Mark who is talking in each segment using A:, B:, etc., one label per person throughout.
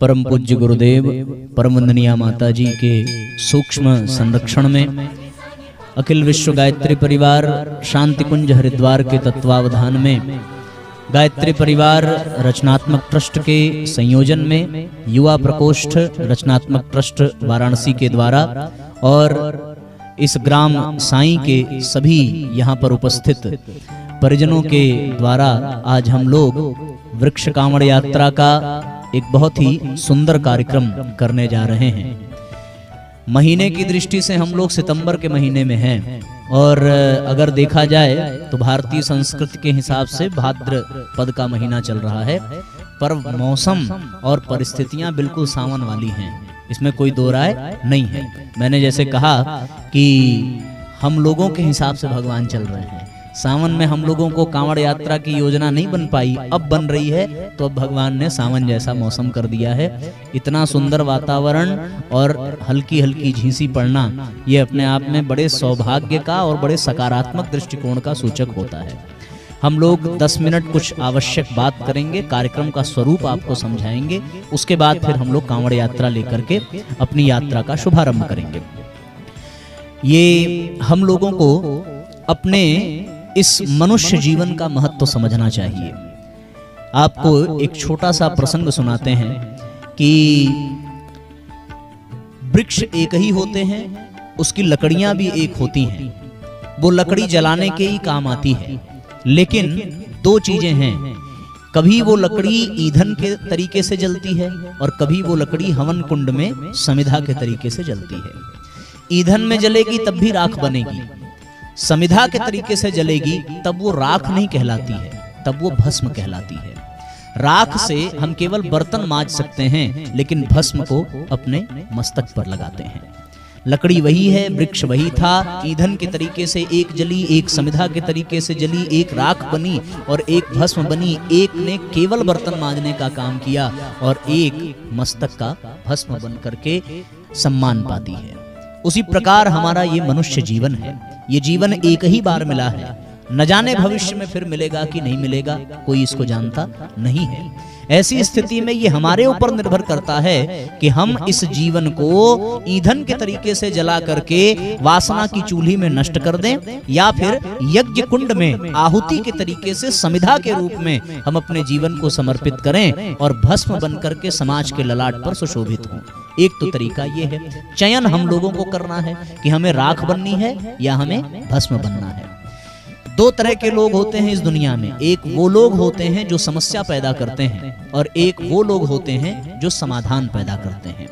A: परम पूज्य गुरुदेव परम वंदनीय माता जी के सूक्ष्म संरक्षण में अखिल विश्व गायत्री परिवार शांति कुंज हरिद्वार के तत्वावधान में गायत्री परिवार रचनात्मक ट्रस्ट के संयोजन में युवा प्रकोष्ठ रचनात्मक ट्रस्ट वाराणसी के द्वारा और इस ग्राम साईं के सभी यहाँ पर उपस्थित परिजनों के द्वारा आज हम लोग वृक्ष कांवड़ यात्रा का एक बहुत ही सुंदर कार्यक्रम करने जा रहे हैं। महीने की दृष्टि से हम लोग सितंबर के महीने में हैं और अगर देखा जाए तो भारतीय संस्कृति के हिसाब से भाद्रपद का महीना चल रहा है, पर मौसम और परिस्थितियां बिल्कुल सावन वाली हैं, इसमें कोई दो राय नहीं है। मैंने जैसे कहा कि हम लोगों के हिसाब से भगवान चल रहे हैं। सावन में हम लोगों को कांवड़ यात्रा की योजना नहीं बन पाई, अब बन रही है, तो अब भगवान ने सावन जैसा मौसम कर दिया है। इतना सुंदर वातावरण और हल्की हल्की झींसी पड़ना ये अपने आप में बड़े सौभाग्य का और बड़े सकारात्मक दृष्टिकोण का सूचक होता है। हम लोग 10 मिनट कुछ आवश्यक बात करेंगे, कार्यक्रम का स्वरूप आपको समझाएंगे, उसके बाद फिर हम लोग कांवड़ यात्रा लेकर के अपनी यात्रा का शुभारंभ करेंगे। ये हम लोगों को अपने इस मनुष्य जीवन का महत्व समझना चाहिए। आपको एक छोटा सा प्रसंग सुनाते हैं कि वृक्ष एक ही होते हैं, उसकी लकड़ियां भी एक होती हैं, वो लकड़ी जलाने के ही काम आती है, लेकिन दो चीजें हैं, कभी वो लकड़ी ईंधन के तरीके से जलती है और कभी वो लकड़ी हवन कुंड में समिधा के तरीके से जलती है। ईंधन में जलेगी तब भी राख बनेगी, समिधा के तरीके से जलेगी तब वो राख नहीं कहलाती है, तब वो भस्म कहलाती है। राख से हम केवल बर्तन मांज सकते हैं, लेकिन भस्म को अपने मस्तक पर लगाते हैं। लकड़ी वही है, वृक्ष वही था, ईंधन के तरीके से एक जली, एक समिधा के तरीके से जली, एक राख बनी और एक भस्म बनी। एक ने केवल बर्तन मांजने का काम किया और एक मस्तक का भस्म बन करके सम्मान पाती है। उसी प्रकार हमारा ये मनुष्य जीवन है। ये जीवन एक ही बार मिला है, न जाने भविष्य में फिर मिलेगा कि नहीं मिलेगा, कोई इसको जानता नहीं है। ऐसी स्थिति में ये हमारे ऊपर निर्भर करता है कि हम इस जीवन को ईंधन के तरीके से जला करके वासना की चूल्ही में नष्ट कर दें या फिर यज्ञ कुंड में आहुति के तरीके से समिधा के रूप में हम अपने जीवन को समर्पित करें और भस्म बन करके समाज के ललाट पर सुशोभित हों। एक तो तरीका ये है, चयन हम लोगों को करना है कि हमें राख बननी है या हमें भस्म बनना है। दो तरह के लोग होते हैं इस दुनिया में, एक वो लोग होते हैं जो समस्या पैदा करते हैं और एक वो लोग होते हैं जो समाधान पैदा करते हैं।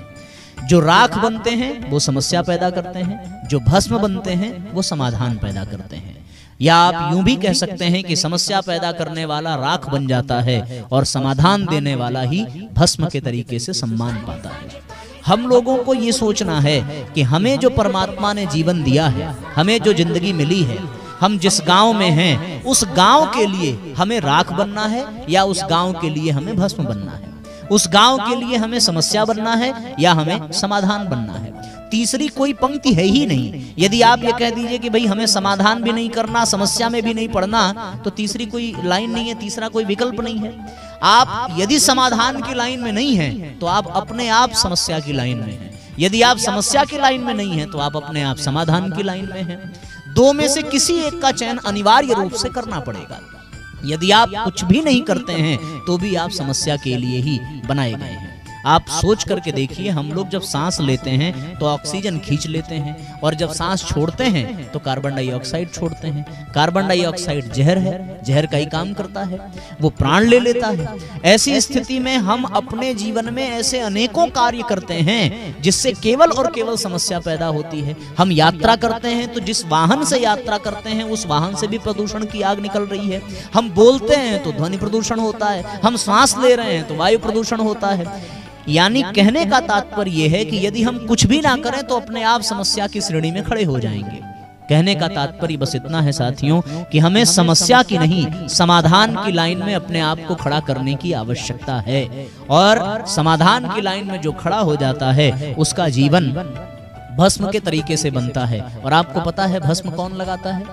A: जो राख बनते हैं वो समस्या पैदा करते हैं, जो भस्म बनते हैं वो समाधान पैदा करते हैं। या आप यूं भी कह सकते हैं कि समस्या पैदा करने वाला राख बन जाता है और समाधान देने वाला ही भस्म के तरीके से सम्मान पाता है। हम लोगों को ये सोचना है कि हमें जो परमात्मा ने जीवन दिया है, हमें जो जिंदगी मिली है, हम जिस गांव में हैं उस गांव के लिए हमें राख बनना है या उस गांव के लिए हमें भस्म बनना है, उस गांव के लिए हमें समस्या बनना है या हमें समाधान बनना है। तीसरी कोई पंक्ति है ही नहीं। यदि आप ये कह दीजिए कि भाई हमें समाधान भी नहीं करना, समस्या में भी नहीं पड़ना, तो तीसरी कोई लाइन नहीं है, तीसरा कोई विकल्प नहीं है। आप यदि समाधान की लाइन में नहीं हैं तो आप अपने आप समस्या की लाइन में हैं, यदि आप समस्या की लाइन में नहीं हैं तो आप अपने आप समाधान की लाइन में हैं। दो में से किसी एक का चयन अनिवार्य रूप से करना पड़ेगा। यदि आप कुछ भी नहीं करते हैं तो भी आप समस्या के लिए ही बनाए गए हैं। आप सोच करके देखिए, हम लोग जब सांस लेते हैं तो ऑक्सीजन खींच लेते हैं और जब सांस छोड़ते हैं तो कार्बन डाइऑक्साइड छोड़ते हैं। कार्बन डाइऑक्साइड जहर है, जहर का ही काम करता है, वो प्राण ले लेता है। ऐसी स्थिति में हम अपने जीवन में ऐसे अनेकों कार्य करते हैं जिससे केवल और केवल समस्या पैदा होती है। हम यात्रा करते हैं तो जिस वाहन से यात्रा करते हैं उस वाहन से भी प्रदूषण की आग निकल रही है। हम बोलते हैं तो ध्वनि प्रदूषण होता है, हम सांस ले रहे हैं तो वायु प्रदूषण होता है। यानी कहने का तात्पर्य यह है कि यदि हम कुछ भी ना करें तो अपने आप समस्या की श्रेणी में खड़े हो जाएंगे। कहने का तात्पर्य बस इतना है साथियों कि हमें समस्या की नहीं, समाधान की लाइन में अपने आप को खड़ा करने की आवश्यकता है। और समाधान की लाइन में जो खड़ा हो जाता है उसका जीवन भस्म के तरीके से बनता है। और आपको पता है भस्म कौन लगाता है?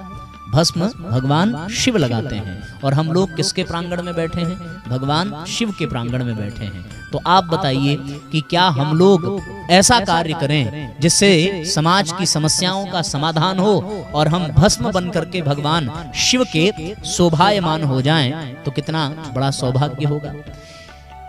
A: भस्म भगवान शिव लगाते हैं और हम लोग किसके प्रांगण में बैठे हैं? भगवान शिव के प्रांगण में बैठे हैं। तो आप बताइए कि क्या हम लोग ऐसा कार्य करें जिससे समाज की समस्याओं का समाधान हो और हम भस्म बन करके भगवान शिव के शोभायमान हो जाएं, तो कितना बड़ा सौभाग्य होगा।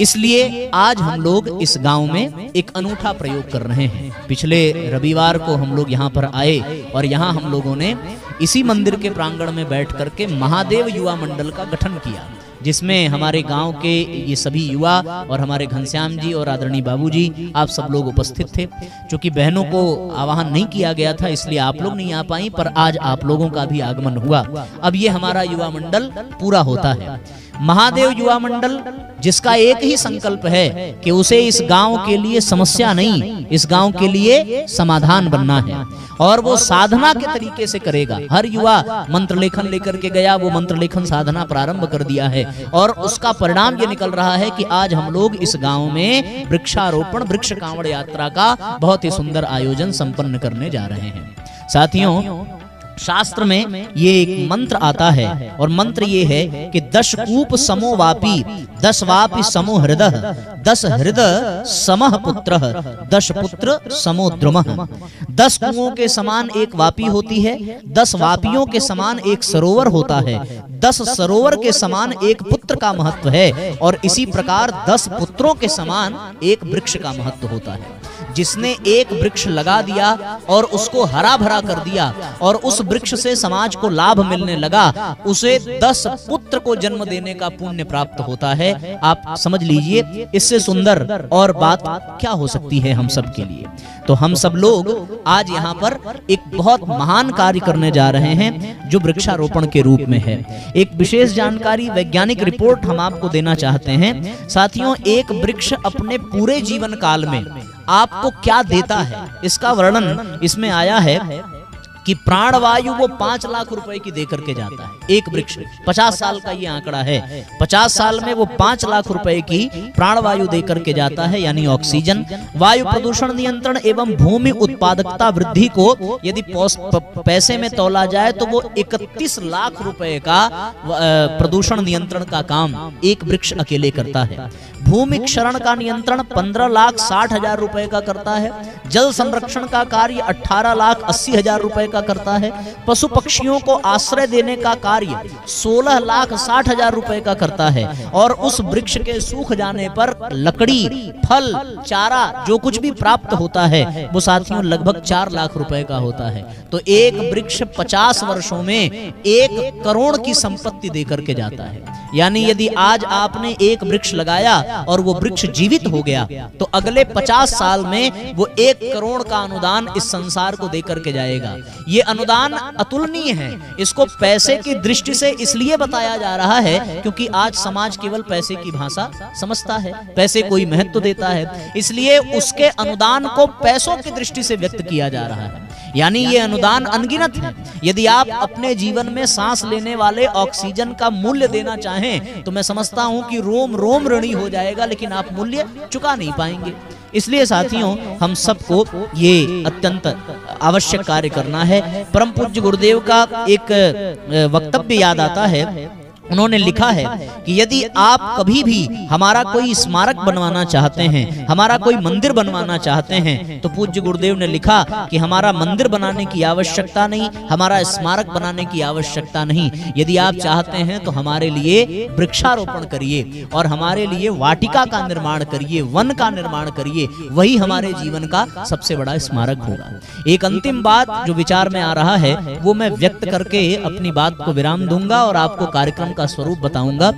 A: इसलिए आज हम लोग इस गांव में एक अनूठा प्रयोग कर रहे हैं। पिछले रविवार को हम लोग यहाँ पर आए और यहाँ हम लोगों ने इसी मंदिर के प्रांगण में बैठ करके महादेव युवा मंडल का गठन किया, जिसमें हमारे गांव के ये सभी युवा और हमारे घनश्याम जी और आदरणीय बाबूजी आप सब लोग उपस्थित थे। क्योंकि बहनों को आवाहन नहीं किया गया था इसलिए आप लोग नहीं आ पाई, पर आज आप लोगों का भी आगमन हुआ। अब ये हमारा युवा मंडल पूरा होता है। महादेव युवा मंडल जिसका एक ही संकल्प है कि उसे इस गांव के लिए समस्या नहीं, इस गांव के लिए समाधान बनना है और वो साधना के तरीके से करेगा। हर युवा मंत्र लेखन लेकर के गया, वो मंत्र लेखन साधना प्रारंभ कर दिया है और उसका परिणाम ये निकल रहा है कि आज हम लोग इस गांव में वृक्षारोपण वृक्ष कांवड़ यात्रा का बहुत ही सुंदर आयोजन संपन्न करने जा रहे हैं। साथियों, शास्त्र में ये एक मंत्र आता है और मंत्र ये है कि 10 कूप समो वापी 10 वापी समो हृदय 10 हृदय समः पुत्रः 10 पुत्र समो द्रुमः। 10 कुओं के समान एक वापी होती है, 10 वापियों के समान एक सरोवर होता है, 10 सरोवर के समान एक पुत्र का महत्व है और इसी प्रकार 10 पुत्रों के समान एक वृक्ष का महत्व होता है। जिसने एक वृक्ष लगा दिया और उसको हरा भरा कर दिया और उस वृक्ष से समाज को लाभ मिलने लगा, उसे 10 पुत्र को जन्म देने का पुण्य प्राप्त होता है। आप समझ लीजिए इससे सुंदर और बात क्या हो सकती है हम सब के लिए। तो हम सब लोग आज यहाँ पर एक बहुत महान कार्य करने जा रहे हैं जो वृक्षारोपण के रूप में है। एक विशेष जानकारी, वैज्ञानिक रिपोर्ट हम आपको देना चाहते हैं। साथियों, एक वृक्ष अपने पूरे जीवन काल में आपको क्या देता है इसका वर्णन इसमें आया है कि प्राणवायु वो 5 लाख रुपए की देकर के जाता है। एक वृक्ष 50 साल का ये आंकड़ा है, 50 साल में वो 5 लाख रुपए की प्राणवायु देकर के जाता है, यानी ऑक्सीजन। वायु प्रदूषण नियंत्रण एवं भूमि उत्पादकता वृद्धि को यदि पैसे में तौला जाए तो वो 31 लाख रुपए का प्रदूषण नियंत्रण का काम एक वृक्ष अकेले करता है। भूमि क्षरण का नियंत्रण 15,60,000 रुपए का करता है। जल संरक्षण का कार्य 18,80,000 रुपए का करता है। पशु पक्षियों को आश्रय देने का कार्य 16,60,000 रुपए का करता है और उस वृक्ष के सूख जाने पर लकड़ी, फल, चारा जो कुछ भी प्राप्त होता है वो साथियों लगभग 4 लाख रुपए का होता है। तो एक वृक्ष 50 वर्षों में 1 करोड़ की संपत्ति देकर के जाता है। यानी यदि आज आपने एक वृक्ष लगाया और वो वृक्ष जीवित हो गया तो अगले 50 साल में वो 1 करोड़ का अनुदान इस संसार को देकर के जाएगा। ये अनुदान अतुलनीय है। इसको पैसे की दृष्टि से इसलिए बताया जा रहा है क्योंकि आज समाज केवल पैसे की भाषा समझता है, पैसे कोई महत्व देता है, इसलिए उसके अनुदान को पैसों की दृष्टि से व्यक्त किया जा रहा है। यानी ये अनुदान अनगिनत है। यदि आप अपने जीवन में सांस लेने वाले ऑक्सीजन का मूल्य देना चाहें तो मैं समझता हूं कि रोम रोम ऋणी हो जाएगा, लेकिन आप मूल्य चुका नहीं पाएंगे। इसलिए साथियों, हम सबको ये अत्यंत आवश्यक कार्य करना है। परम पूज्य गुरुदेव का एक वक्तव्य याद आता है। उन्होंने लिखा है कि यदि आप कभी भी हमारा कोई स्मारक बनवाना चाहते हैं, हमारा कोई मंदिर बनवाना चाहते हैं, तो पूज्य गुरुदेव ने लिखा कि हमारा मंदिर बनाने की आवश्यकता नहीं, हमारा स्मारक बनाने की आवश्यकता नहीं। यदि आप चाहते हैं तो हमारे लिए वृक्षारोपण करिए और हमारे लिए वाटिका का निर्माण करिए, वन का निर्माण करिए, वही हमारे जीवन का सबसे बड़ा स्मारक होगा। एक अंतिम बात जो विचार में आ रहा है वो मैं व्यक्त करके अपनी बात को विराम दूंगा और आपको कार्यक्रम का स्वरूप बताऊंगा।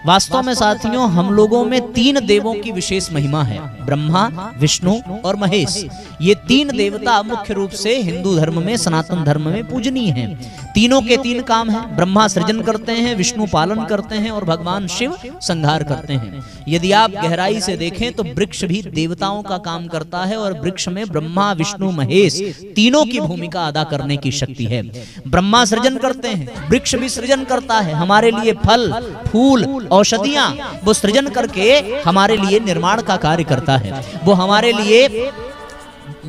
A: वास्तव में साथियों, हम लोगों में 3 देवों की विशेष महिमा है, ब्रह्मा, विष्णु और महेश। ये 3 देवता मुख्य रूप से हिंदू धर्म में, सनातन धर्म में पूजनीय हैं। तीनों के 3 काम हैं। ब्रह्मा सृजन करते हैं, विष्णु पालन करते हैं और भगवान शिव संहार करते हैं। यदि आप गहराई से देखें तो वृक्ष भी देवताओं का काम करता है और वृक्ष में ब्रह्मा, विष्णु, महेश तीनों की भूमिका अदा करने की शक्ति है। ब्रह्मा सृजन करते हैं, वृक्ष भी सृजन करता है, हमारे लिए फल, फूल, औषधियां वो सृजन करके हमारे लिए निर्माण का कार्य करता है। वो हमारे लिए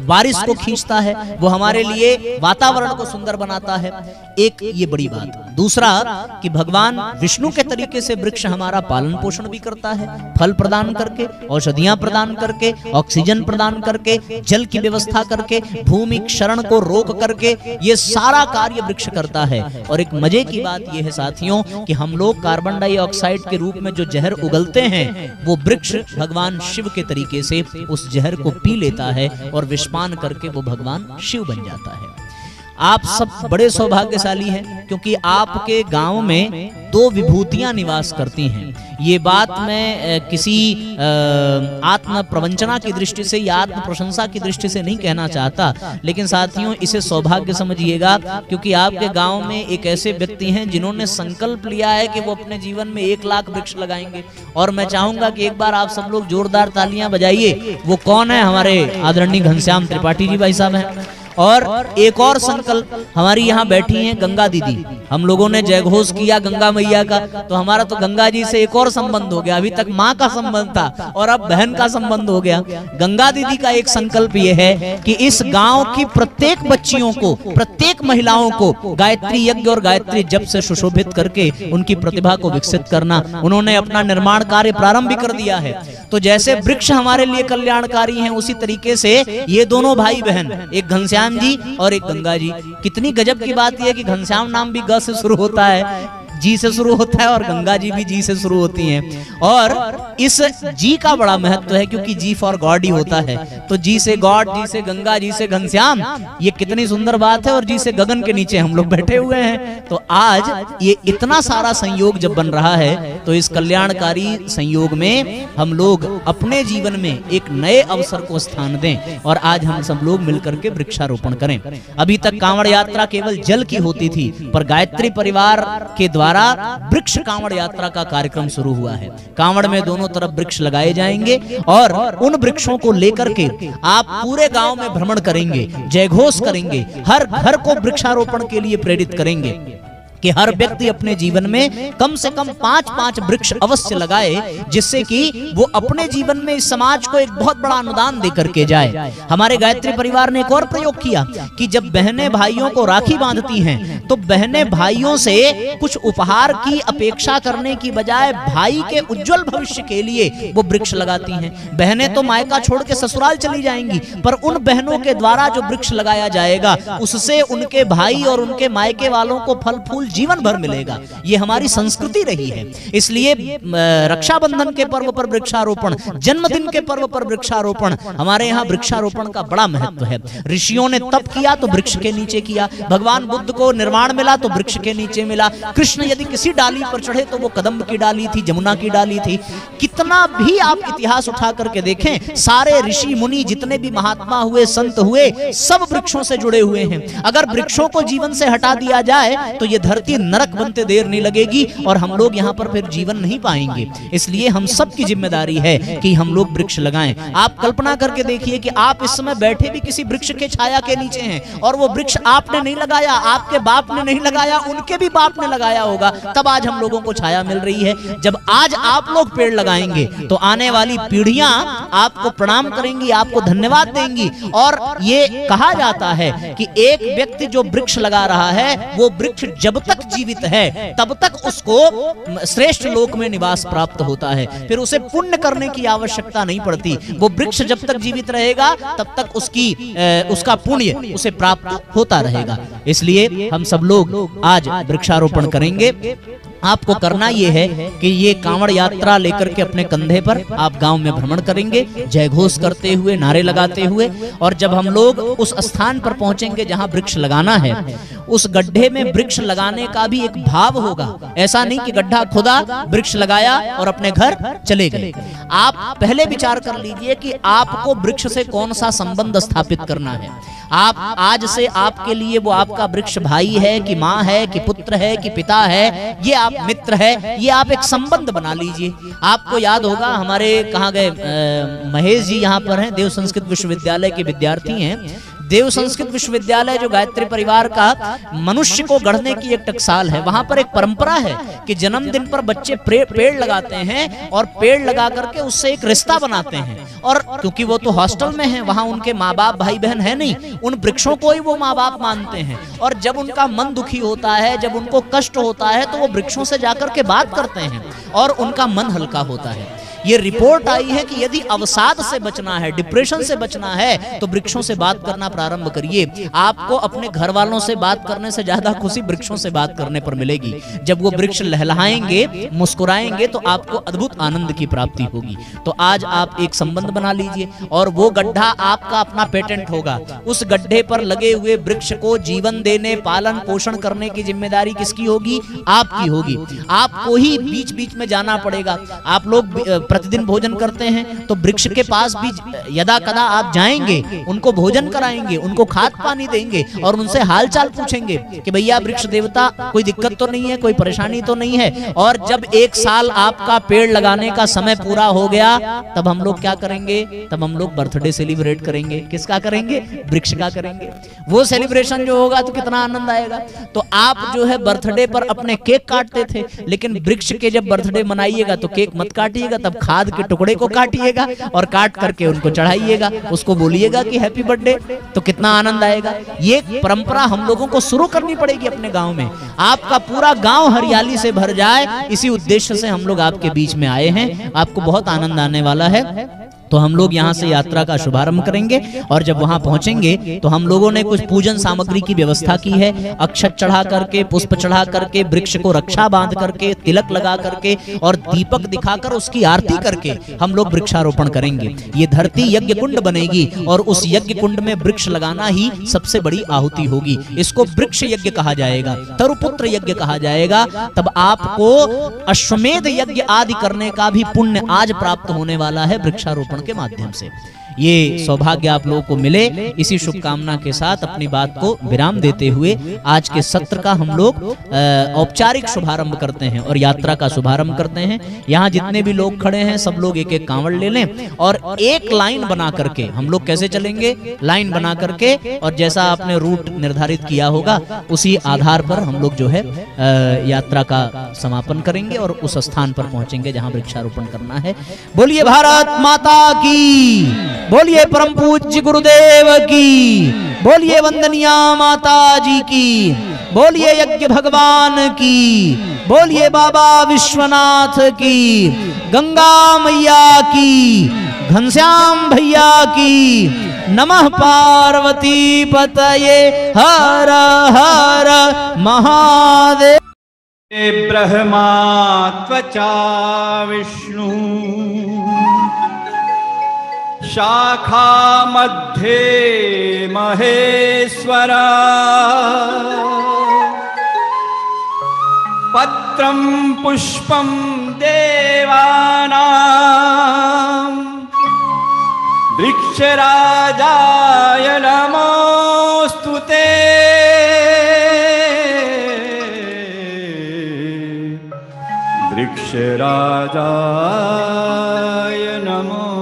A: बारिश को खींचता है, वो हमारे लिए वातावरण को सुंदर बनाता है। एक ये बड़ी बात। दूसरा कि भगवान विष्णु के तरीके से वृक्ष हमारा पालन पोषण भी करता है, फल प्रदान करके, औषधियां प्रदान करके, ऑक्सीजन प्रदान करके, जल की व्यवस्था करके, भूमि क्षरण को रोक करके, ये सारा कार्य वृक्ष करता है। और एक मजे की बात यह है साथियों कि हम लोग कार्बन डाइऑक्साइड के रूप में जो जहर उगलते हैं, वो वृक्ष भगवान शिव के तरीके से उस जहर को पी लेता है और विषपान करके वो भगवान शिव बन जाता है। आप सब बड़े सौभाग्यशाली हैं क्योंकि आपके गांव में दो विभूतियां निवास करती हैं। ये बात मैं किसी आत्म प्रवंचना की दृष्टि से या आत्म प्रशंसा की दृष्टि से नहीं कहना चाहता, लेकिन साथियों इसे सौभाग्य समझिएगा क्योंकि आपके गांव में एक ऐसे व्यक्ति हैं जिन्होंने संकल्प लिया है कि वो अपने जीवन में 1 लाख वृक्ष लगाएंगे। और मैं चाहूंगा कि एक बार आप सब लोग जोरदार तालियां बजाइए। वो कौन है? हमारे आदरणीय घनश्याम त्रिपाठी जी भाई साहब हैं। और एक और संकल्प, हमारी यहाँ बैठी हैं गंगा दीदी। हम लोगों ने जय घोष किया गंगा मैया का, तो हमारा तो गंगा जी से एक और संबंध हो गया। अभी तक माँ का संबंध था और अब बहन का संबंध हो गया। गंगा दीदी का एक संकल्प ये है कि इस गांव की प्रत्येक बच्चियों को, प्रत्येक महिलाओं को गायत्री यज्ञ और गायत्री जप से सुशोभित करके उनकी प्रतिभा को विकसित करना। उन्होंने अपना निर्माण कार्य प्रारंभ भी कर दिया है। तो जैसे वृक्ष हमारे लिए कल्याणकारी हैं, उसी तरीके से ये दोनों भाई बहन, एक घनश्याम जी और एक गंगा जी। कितनी गजब की बात यह है कि घनश्याम नाम भी ग से शुरू होता है, जी से शुरू होता है, और गंगा जी भी जी से शुरू होती हैं। और इस जी का बड़ा महत्व है क्योंकि जी फॉर गॉड ही होता है। तो जी से गॉड, जी से गंगा, जी से घनश्याम, ये कितनी सुंदर बात है। और जी से गगन के नीचे हम लोग बैठे हुए हैं। तो आज ये इतना सारा संयोग जब बन रहा है तो इस कल्याणकारी संयोग में हम लोग अपने जीवन में एक नए अवसर को स्थान दें और आज हम सब लोग मिलकर के वृक्षारोपण करें। अभी तक कांवड़ यात्रा केवल जल की होती थी, पर गायत्री परिवार के द्वारा वृक्ष कांवड़ यात्रा का कार्यक्रम शुरू हुआ है। कांवड़ में दोनों तरफ वृक्ष लगाए जाएंगे और उन वृक्षों को लेकर के आप पूरे गांव में भ्रमण करेंगे, जयघोष करेंगे, हर घर को वृक्षारोपण के लिए प्रेरित करेंगे कि हर व्यक्ति अपने जीवन में कम से कम 5-5 वृक्ष अवश्य लगाए, जिससे कि वो अपने जीवन में इस समाज को एक बहुत बड़ा अनुदान देकर के जाए। हमारे गायत्री परिवार ने एक और प्रयोग किया कि जब बहनें भाइयों को राखी बांधती हैं तो बहनें भाइयों से कुछ उपहार की अपेक्षा करने की बजाय भाई के उज्जवल भविष्य के लिए वो वृक्ष लगाती हैं। बहनें तो मायका छोड़ के ससुराल चली जाएंगी, पर उन बहनों के द्वारा जो वृक्ष लगाया जाएगा उससे उनके भाई और उनके मायके वालों को फल फूल जीवन भर मिलेगा। ये हमारी संस्कृति रही है। इसलिए रक्षाबंधन के पर्व पर वृक्षारोपण, जन्मदिन के पर्व पर वृक्षारोपण, हमारे यहाँ वृक्षारोपण का बड़ा महत्व है। ऋषियों ने तप किया तो वृक्ष के नीचे किया, भगवान बुद्ध को निर्वाण मिला तो वृक्ष के नीचे मिला, कृष्ण यदि किसी डाली पर चढ़े तो वो कदम्ब की डाली थी, जमुना की डाली थी। कितना भी आप इतिहास उठा करके देखें, सारे ऋषि मुनि जितने भी महात्मा हुए, संत हुए, सब वृक्षों से जुड़े हुए हैं। अगर वृक्षों को जीवन से हटा दिया जाए तो ये धरती नरक बनते देर नहीं लगेगी और हम लोग यहाँ पर फिर जीवन नहीं पाएंगे। इसलिए हम सब की जिम्मेदारी है कि हम लोग वृक्ष लगाएं। आप कल्पना करके देखिए कि आप इस समय बैठे भी किसी वृक्ष के छाया के नीचे हैं और वो वृक्ष आपने नहीं लगाया, आपके बाप ने नहीं लगाया, उनके भी बाप ने लगाया होगा, तब आज हम लोगों को छाया मिल रही है। जब आज आप लोग पेड़ लगाएंगे तो आने वाली पीढ़ियां आपको प्रणाम करेंगी, आपको धन्यवाद देंगी। और ये कहा जाता है कि एक व्यक्ति जो वृक्ष लगा रहा है वो वृक्ष जब तक जीवित है तब तक उसको श्रेष्ठ लोक में निवास प्राप्त होता है, फिर उसे पुण्य करने की आवश्यकता नहीं पड़ती। वो वृक्ष जब तक जीवित रहेगा तब तक उसका पुण्य उसे प्राप्त होता रहेगा। इसलिए हम सब लोग आज वृक्षारोपण करेंगे। आपको करना यह है कि ये कांवड़ यात्रा लेकर के अपने कंधे पर आप गांव में भ्रमण करेंगे, जयघोष करते हुए, नारे लगाते हुए। और जब हम लोग उस स्थान पर पहुंचेंगे जहां वृक्ष लगाना है, उस गड्ढे में वृक्ष लगाने का भी एक भाव होगा। ऐसा नहीं कि गड्ढा खुदा, वृक्ष लगाया और अपने घर चले गए। आप पहले विचार कर लीजिए कि आपको वृक्ष से कौन सा संबंध स्थापित करना है। आप आज से आपके लिए वो आपका वृक्ष भाई है कि माँ है कि पुत्र है कि पिता है, ये आप मित्र है, ये आप एक संबंध बना लीजिए। आपको याद होगा हमारे कहाँ गए महेश जी यहाँ पर हैं, देव संस्कृत विश्वविद्यालय के विद्यार्थी हैं। देव संस्कृत विश्वविद्यालय जो गायत्री परिवार का मनुष्य को गढ़ने की एक टकसाल है, वहां पर एक परंपरा है कि जन्मदिन पर बच्चे पेड़ लगाते हैं और पेड़ लगा करके उससे एक रिश्ता बनाते हैं। और क्योंकि वो तो हॉस्टल में है, वहां उनके माँ बाप भाई बहन है नहीं, उन वृक्षों को ही वो माँ बाप मानते हैं। और जब उनका मन दुखी होता है, जब उनको कष्ट होता है, तो वो वृक्षों से जाकर के बात करते हैं और उनका मन हल्का होता है। ये रिपोर्ट आई है कि यदि अवसाद से बचना है, डिप्रेशन से बचना है, तो वृक्षों से बात करना प्रारंभ करिए। आपको अपने घर वालों से बात करने से ज्यादा खुशी वृक्षों से बात करने पर मिलेगी। जब वो वृक्ष लहलहाएंगे, मुस्कुराएंगे, तो आपको अद्भुत आनंद की प्राप्ति होगी। तो आज आप एक संबंध बना लीजिए और वो गड्ढा आपका अपना पेटेंट होगा। उस गड्ढे पर लगे हुए वृक्ष को जीवन देने, पालन पोषण करने की जिम्मेदारी किसकी होगी? आपकी होगी। आपको ही बीच बीच में जाना पड़ेगा। आप लोग प्रतिदिन भोजन करते हैं, तो वृक्ष के पास भी यदा कदा आप जाएंगे, उनको भोजन कराएंगे, उनको खाद पानी देंगे और उनसे हालचाल पूछेंगे कि भैया वृक्ष देवता कोई दिक्कत तो नहीं है, कोई परेशानी तो नहीं है। और जब 1 साल आपका पेड़ लगाने का समय पूरा हो गया, तब हम लोग क्या करेंगे? तब हम लोग बर्थडे सेलिब्रेट करेंगे। किसका करेंगे? वृक्ष का करेंगे। वो सेलिब्रेशन जो होगा तो कितना आनंद आएगा। तो आप जो है बर्थडे पर अपने केक काटते थे, लेकिन वृक्ष के जब बर्थडे मनाइएगा तो केक मत काटिएगा, तब खाद के टुकड़े को काटिएगा और काट करके उनको चढ़ाइएगा, उसको बोलिएगा कि हैप्पी बर्थडे। तो कितना आनंद आएगा। ये परंपरा हम लोगों को शुरू करनी पड़ेगी अपने गांव में। आपका पूरा गांव हरियाली से भर जाए, इसी उद्देश्य से हम लोग आपके बीच में आए हैं। आपको बहुत आनंद आने वाला है। तो हम लोग यहाँ से यात्रा का शुभारंभ करेंगे और जब वहां पहुंचेंगे तो हम लोगों ने कुछ पूजन सामग्री की व्यवस्था की है। अक्षत चढ़ा करके, पुष्प चढ़ा करके, वृक्ष को रक्षा बांध करके, तिलक लगा करके और दीपक दिखाकर उसकी आरती करके हम लोग वृक्षारोपण करेंगे। ये धरती यज्ञ कुंड बनेगी और उस यज्ञ कुंड में वृक्ष लगाना ही सबसे बड़ी आहुति होगी। इसको वृक्ष यज्ञ कहा जाएगा, तरुपुत्र यज्ञ कहा जाएगा। तब आपको अश्वमेध यज्ञ आदि करने का भी पुण्य आज प्राप्त होने वाला है वृक्षारोपण के माध्यम से। ये सौभाग्य आप लोगों को मिले। इसी शुभकामना के साथ अपनी बात को विराम देते हुए आज के सत्र का हम लोग औपचारिक शुभारंभ करते हैं और यात्रा का शुभारंभ करते हैं। यहाँ जितने भी लोग खड़े हैं सब लोग एक एक कांवड़ ले लें और एक लाइन बना करके हम लोग कैसे चलेंगे? लाइन बना करके, और जैसा आपने रूट निर्धारित किया होगा उसी आधार पर हम लोग जो है यात्रा का समापन करेंगे और उस स्थान पर पहुंचेंगे जहां वृक्षारोपण करना है। बोलिए भारत माता की, बोलिए परम पूज्य गुरुदेव की, बोलिए वंदनिया माता जी की, बोलिए यज्ञ भगवान की, बोलिए बाबा विश्वनाथ की, गंगा मैया की, घनश्याम भैया की। नमः पार्वती पतये, हर हर महादेव।
B: ब्रह्मा त्वचा विष्णु शाखा मध्ये महेश्वर पत्रं पुष्पं देवानां वृक्षराजाय नमोस्तुते। वृक्षराजाय नमोस्तुते।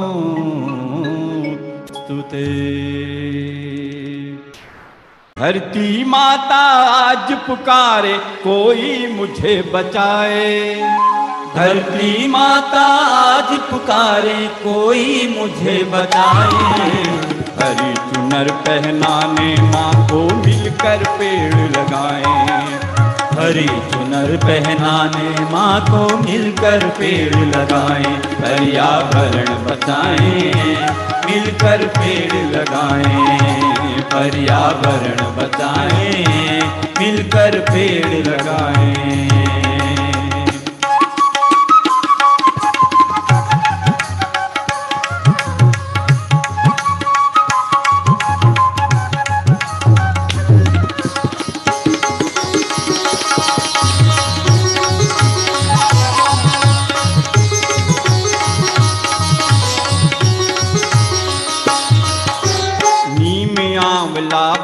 B: धरती माता आज पुकारे कोई मुझे बचाए। धरती माता आज पुकारे कोई मुझे बचाए। हरी चुनर पहनाने माँ को मिलकर पेड़ लगाए। हरी चुनर पहनाने माँ को मिलकर पेड़ लगाए। पर्यावरण बचाएं, मिलकर पेड़ लगाएं। पर्यावरण बचाएं, मिलकर पेड़ लगाएं।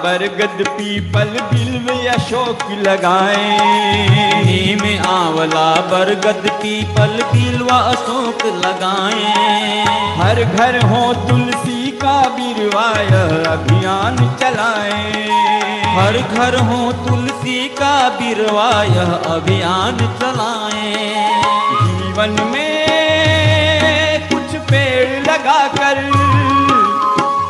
B: बरगद पीपल बिल्व अशोक लगाएं। नीम आंवला बरगद पीपल बिल्व अशोक लगाएं। हर घर हो तुलसी का बिरवा यह अभियान चलाएं।
C: हर घर हो तुलसी का बिरवा यह अभियान चलाएं।
B: जीवन में कुछ पेड़ लगाकर,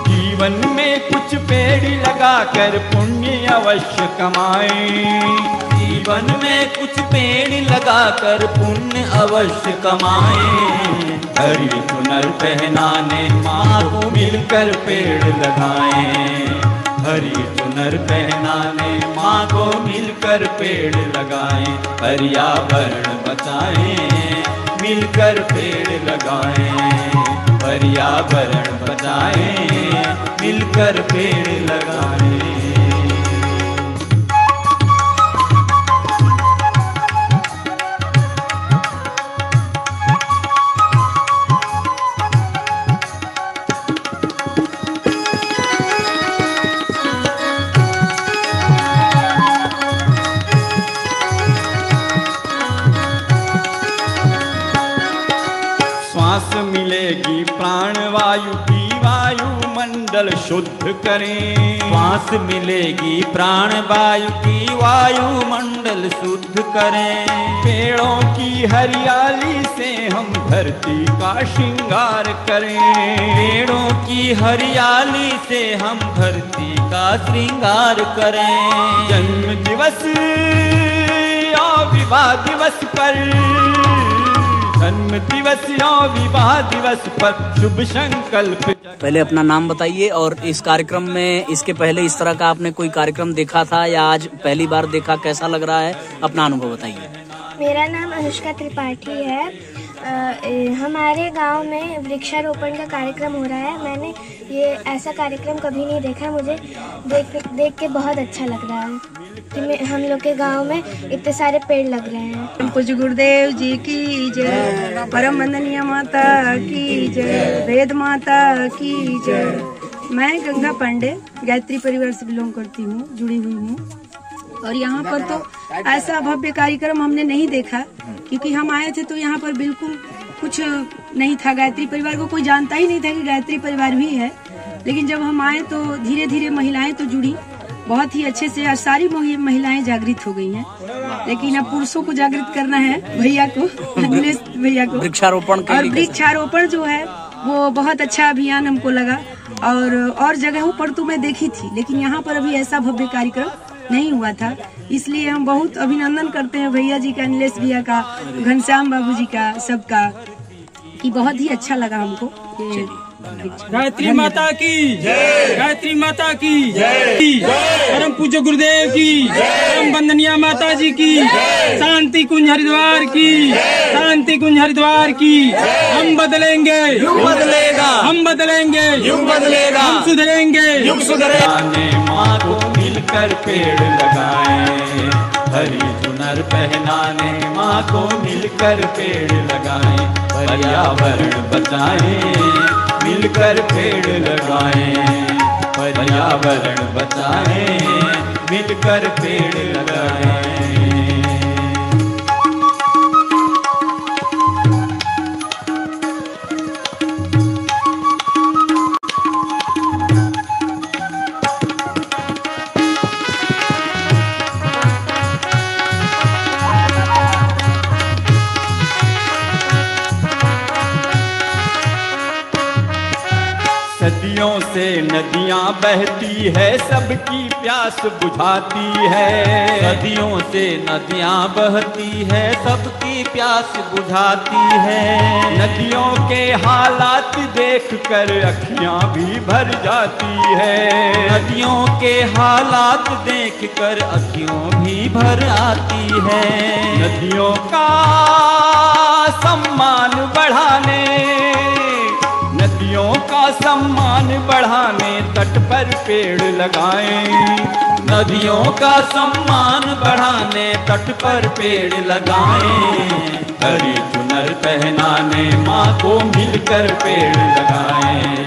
B: जीवन में कुछ पेड़ लगाकर पुण्य अवश्य कमाएं।
C: जीवन में कुछ पेड़ लगाकर पुण्य अवश्य कमाएं।
B: हरी चुनर पहनाने माँ को मिलकर पेड़ लगाएं। हरी चुनर पहनाने माँ को मिलकर पेड़ लगाएं। पर्यावरण बचाएं, मिलकर पेड़ लगाएं। पर्यावरण बचाएं, मिलकर पेड़ लगाएं। श्वास मिलेगी प्राण वायु की, वायुमंडल शुद्ध करें।
C: श्वास मिलेगी प्राण वायु की, वायुमंडल शुद्ध करें।
B: पेड़ों की हरियाली से हम धरती का श्रृंगार करें।
C: पेड़ों की हरियाली से हम धरती का श्रृंगार करें।
B: जन्म दिवस और विवाह दिवस पर, जन्म दिवस या विवाह दिवस पर शुभ संकल्प।
D: पहले अपना नाम बताइए और इस कार्यक्रम में, इसके पहले इस तरह का आपने कोई कार्यक्रम देखा था या आज पहली बार देखा, कैसा लग रहा है, अपना अनुभव बताइए।
E: मेरा नाम अनुष्का त्रिपाठी है। हमारे गांव में वृक्षारोपण का कार्यक्रम हो रहा है। मैंने ये ऐसा कार्यक्रम कभी नहीं देखा। मुझे देख के बहुत अच्छा लग रहा है कि हम लोग के गांव में इतने सारे पेड़ लग रहे हैं।
F: पूज्य गुरुदेव जी की जय, परम वंदनीय माता की जय, वेद माता की जय। मैं गंगा पांडे गायत्री परिवार से बिलोंग करती हूँ, जुड़ी हुई हूँ। और यहाँ पर तो ऐसा भव्य कार्यक्रम हमने नहीं देखा, क्योंकि हम आए थे तो यहाँ पर बिल्कुल कुछ नहीं था। गायत्री परिवार को कोई जानता ही नहीं था कि गायत्री परिवार भी है। लेकिन जब हम आए तो धीरे धीरे महिलाएं तो जुड़ी बहुत ही अच्छे से, और सारी महिलाएं जागृत हो गई हैं। लेकिन अब पुरुषों को जागृत करना है, भैया को, नीलेश भैया को।
D: वृक्षारोपण
F: और वृक्षारोपण जो है वो बहुत अच्छा अभियान हमको लगा। और जगहों पर तो मैं देखी थी, लेकिन यहाँ पर अभी ऐसा भव्य कार्यक्रम नहीं हुआ था। इसलिए हम बहुत अभिनंदन करते हैं भैया जी का, नीलेश भैया का, घनश्याम बाबू जी का, सबका, कि बहुत ही अच्छा लगा हमको।
G: गायत्री माता की जय, गायत्री माता की जय, परम पूज्य गुरुदेव की, परम वंदनीय माता जी की, शांति कुंज हरिद्वार की, शांति कुंज हरिद्वार की। हम बदलेंगे,
C: युग बदलेगा।
G: हम बदलेंगे,
C: युग बदलेगा।
G: हम सुधरेंगे,
C: युग सुधरेगा।
B: माँ को मिलकर पेड़ लगाएं। हरी चुनर पहनाने माँ को मिलकर पेड़ लगाएं। पर्यावरण बचाएं, मिलकर पेड़ लगाएं। पर्यावरण बचाएं, मिलकर पेड़ लगाएं। सदियों से नदियाँ बहती है, सबकी प्यास बुझाती है।
C: सदियों से नदियाँ बहती है, सबकी प्यास बुझाती है।
B: नदियों के हालात देखकर अखियाँ भी भर जाती है।
C: नदियों के हालात देखकर अखियों भी भर आती है।
B: नदियों का सम्मान बढ़ाने, नदियों का सम्मान बढ़ाने तट पर पेड़ लगाएं।
C: नदियों का सम्मान बढ़ाने तट पर पेड़ लगाएं।
B: हरी चुनर पहनाने माँ को मिलकर पेड़ लगाएं।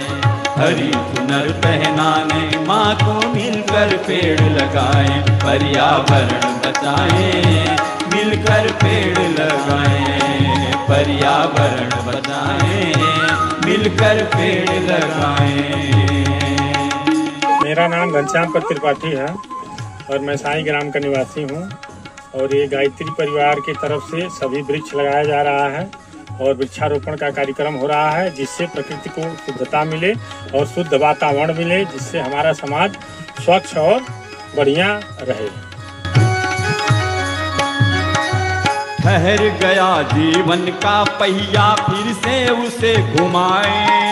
B: हरी चुनर पहनाने माँ को मिलकर पेड़ लगाएं। पर्यावरण बचाएं,
C: मिलकर पेड़ लगाएं, पर्यावरण बचाएं, मिलकर पेड़ लगाएं।
H: मेरा नाम घनश्याम त्रिपाठी है और मैं साई ग्राम का निवासी हूँ। और ये गायत्री परिवार की तरफ से सभी वृक्ष लगाया जा रहा है और वृक्षारोपण का कार्यक्रम हो रहा है, जिससे प्रकृति को शुद्धता मिले और शुद्ध वातावरण मिले, जिससे हमारा समाज स्वच्छ और बढ़िया रहे।
B: ठहर गया जीवन का पहिया, फिर से उसे घुमाएं।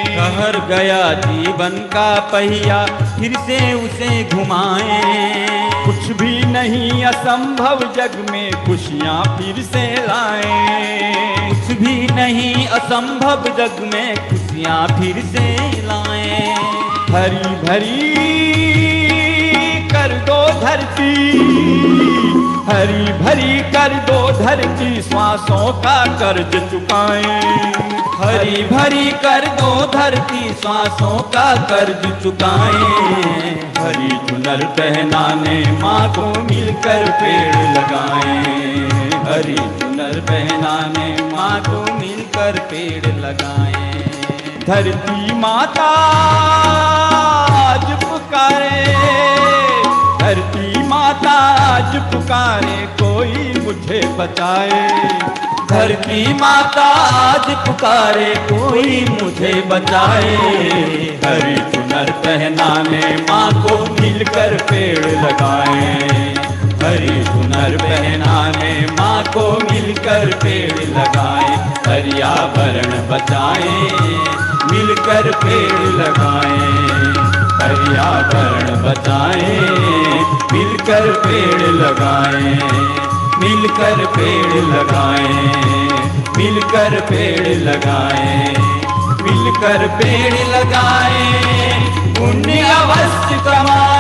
C: ठहर गया जीवन का पहिया, फिर से उसे घुमाएं।
B: कुछ भी नहीं असंभव जग में, खुशियाँ फिर से लाएं।
C: कुछ भी नहीं असंभव जग में, खुशियाँ फिर से लाएं।
B: हरी भरी कर दो धरती, हरी भरी कर दो धरती, श्वासों का कर्ज चुकाएं।
C: हरी भरी कर दो धरती, श्वासों का कर्ज चुकाएं।
B: हरी चुनर पहनाने माँ को मिलकर पेड़ लगाएं।
C: हरी चुनर पहनाने माँ को मिलकर पेड़ लगाएं।
B: धरती माता आज पुकारे, धरती माता आज पुकारे, कोई मुझे बचाए।
C: धरती माता आज पुकारे, कोई मुझे बचाए।
B: हरी चुनर पहनाने माँ को मिलकर पेड़ लगाएं।
C: हरी चुनर पहनाने माँ को मिलकर पेड़ लगाएं।
B: पर्यावरण बचाएं, मिलकर पेड़ लगाएं। पर्यावरण बचाएं, मिलकर पेड़ लगाएं। मिलकर पेड़ लगाएं, मिलकर पेड़ लगाएं। मिलकर पेड़ लगाएं, पुण्य अवश्य कमाएं।